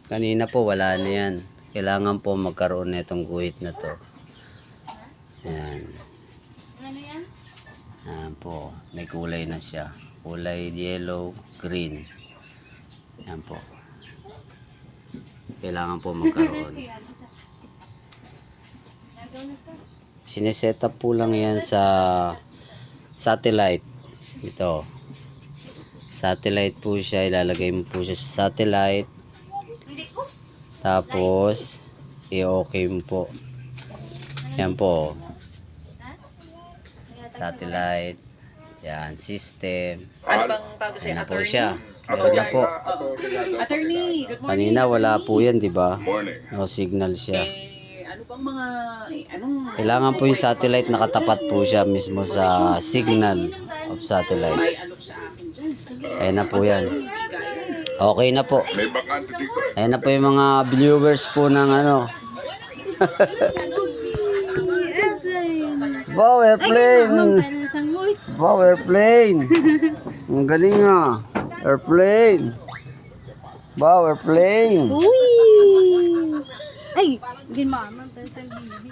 Kanina po wala na yan. Kailangan po magkaroon na itong guhit na to. Yan. Ano yan? Yan po. May kulay na siya. Kulay yellow, green. Yan po. Kailangan po magkaroon. Sineset up po lang yan sa satellite. Ito. Satellite po siya. Ilalagay mo po siya sa satellite. Tapos, i-okay mo po. Yan po. Satellite. Yan, system. Ano bang tawag sa'yo? Yan na po Attorney? siya. Meron na po. Attorney, good morning. Kanina wala po yan, di ba? No signal siya. Ano bang mga, anong... Kailangan po yung satellite nakatapat po siya mismo sa signal of satellite. May alok sa akin dyan. Ayan na po yan. Okay na po. Ayan na po yung mga viewers po ng ano. Wow, airplane! Wow, airplane! Ang galing ah. Airplane! Wow, airplane! Uy! Ay! Hindi mama. Tansan bibi.